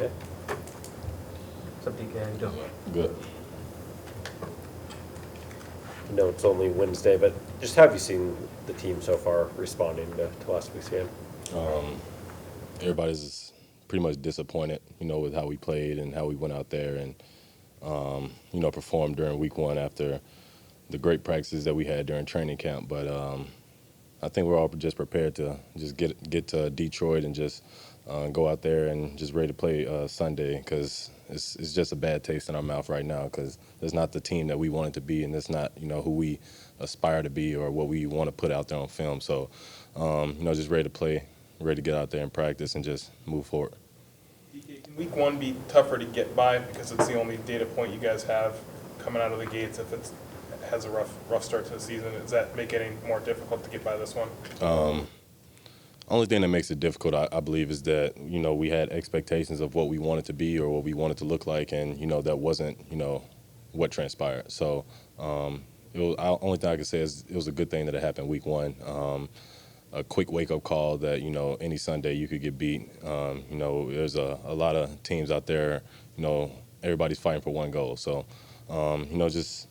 DK. What's up, DK? How you doing? Good. I know it's only Wednesday, but just have you seen the team so far responding to last week's game? Everybody's pretty much disappointed, with how we played and how we went out there and, performed during week one after the great practices that we had during training camp. But I think we're all just prepared to just get to Detroit and just go out there and just ready to play Sunday, because it's just a bad taste in our mouth right now, because it's not the team that we wanted to be, and it's not who we aspire to be or what we want to put out there on film. So just ready to play, ready to get out there and practice and just move forward. DK, can week one be tougher to get by because it's the only data point you guys have coming out of the gates? If it has a rough start to the season, does that make it any more difficult to get by this one? Only thing that makes it difficult, I believe, is that we had expectations of what we wanted to be or what we wanted to look like, and that wasn't what transpired. So only thing I can say is it was a good thing that it happened week one. A quick wake-up call that any Sunday you could get beat. There's a lot of teams out there. Everybody's fighting for one goal. So just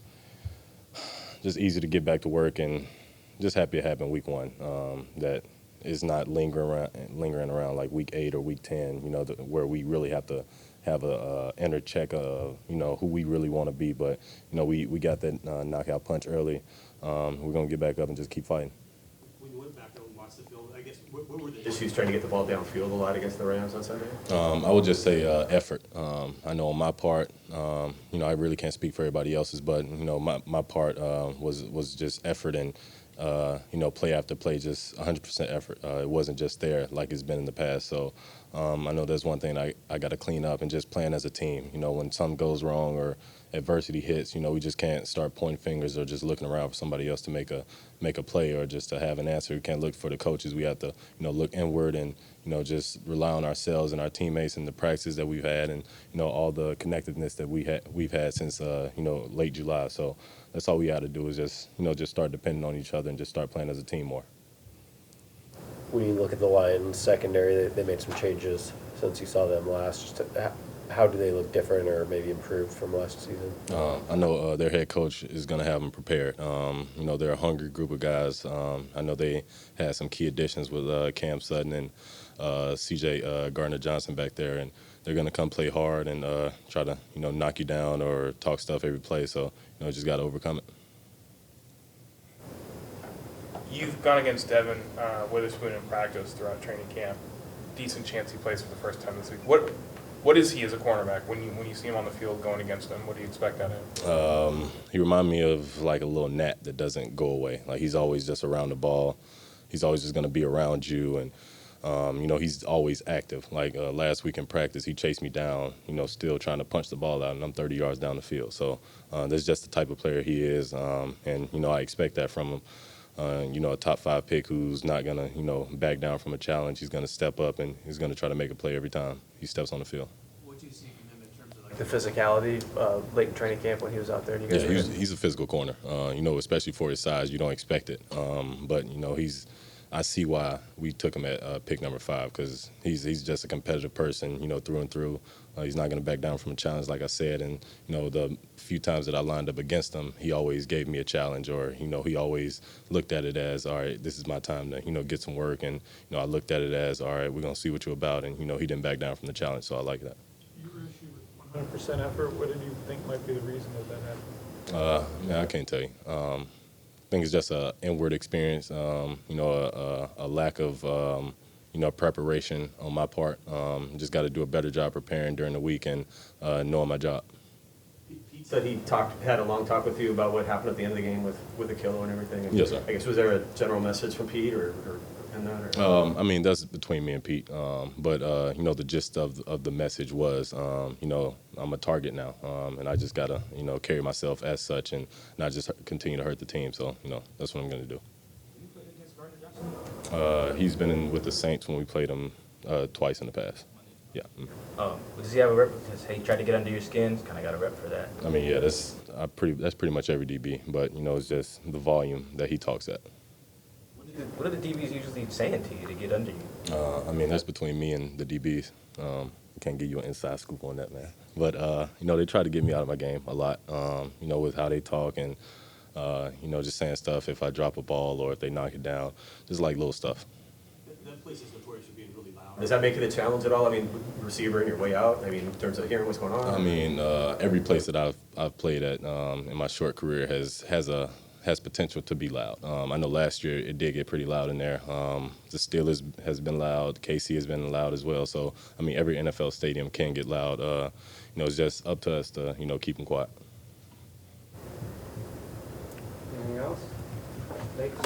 easy to get back to work, and just happy it happened week one. That is not lingering around like week 8 or week 10. Where we really have to have a inner check of who we really want to be. But we got that knockout punch early. We're gonna get back up and just keep fighting. When you went back and watched the field, I guess, what were the issues trying to get the ball downfield a lot against the Rams on Sunday? I would just say effort. I know on my part, I really can't speak for everybody else's, but my part was just effort and play after play, just 100% effort. It wasn't just there like it's been in the past. So I know there's one thing I got to clean up, and just playing as a team. When something goes wrong or adversity hits, we just can't start pointing fingers or just looking around for somebody else to make a play or just to have an answer. We can't look for the coaches. We have to look inward and just rely on ourselves and our teammates and the practices that we've had, and all the connectedness that we've had since late July. So that's all we got to do is just start depending on each other and just start playing as a team more. When you look at the Lions secondary, they made some changes since you saw them last. Just how do they look different or maybe improved from last season? I know their head coach is going to have them prepared. They're a hungry group of guys. I know they had some key additions with Cam Sutton and CJ Gardner-Johnson back there, and they're going to come play hard and try to knock you down or talk stuff every play. So just got to overcome it. You've gone against Devon Witherspoon in practice throughout training camp. Decent chance he plays for the first time this week. What is he as a cornerback? When you see him on the field going against him, what do you expect out of him? He reminds me of like a little gnat that doesn't go away. Like, he's always just around the ball. He's always just going to be around you, and he's always active. Like last week in practice, he chased me down, still trying to punch the ball out, and I'm 30 yards down the field. So that's just the type of player he is, and I expect that from him. A top 5 pick who's not going to, back down from a challenge. He's going to step up, and he's going to try to make a play every time he steps on the field. What do you see from him in terms of like The physicality late in training camp when he was out there. Yeah, he's a physical corner. Especially for his size, you don't expect it. But I see why we took him at pick number 5, because he's just a competitive person, through and through. He's not going to back down from a challenge, like I said. And the few times that I lined up against him, he always gave me a challenge, or he always looked at it as, all right, this is my time to get some work. And I looked at it as, all right, we're going to see what you're about. And he didn't back down from the challenge, so I like that. Your issue with 100% effort, what did you think might be the reason that happened? I can't tell you. I think it's just an inward experience, a lack of, preparation on my part. Just got to do a better job preparing during the week and knowing my job. Pete said he had a long talk with you about what happened at the end of the game with the kilo and everything. And yes, sir. I guess, was there a general message from Pete or in that? Or? That's between me and Pete. But the gist of the message was, I'm a target now, and I just gotta, carry myself as such and not just continue to hurt the team. So, that's what I'm gonna do. He's been with the Saints when we played him twice in the past. Yeah. Does he have a rep? Because he tried to get under your skin. Kind of got a rep for that. I mean, yeah, that's pretty much every DB. But it's just the volume that he talks at. What are the DBs usually saying to you to get under you? That's between me and the DBs. can't give you an inside scoop on that, man. But you know, they try to get me out of my game a lot. You know, with how they talk and you know, just saying stuff if I drop a ball or if they knock it down, just like little stuff. That place is notorious for being really loud. Does that make it a challenge at all? I mean, receiver in your way out. I mean, in terms of hearing what's going on. I mean, every place that I've played at in my short career has potential to be loud. I know last year it did get pretty loud in there. The Steelers has been loud. KC has been loud as well. So I mean, every NFL stadium can get loud. You know, it's just up to us to keep them quiet. Anything else? Thanks, sir.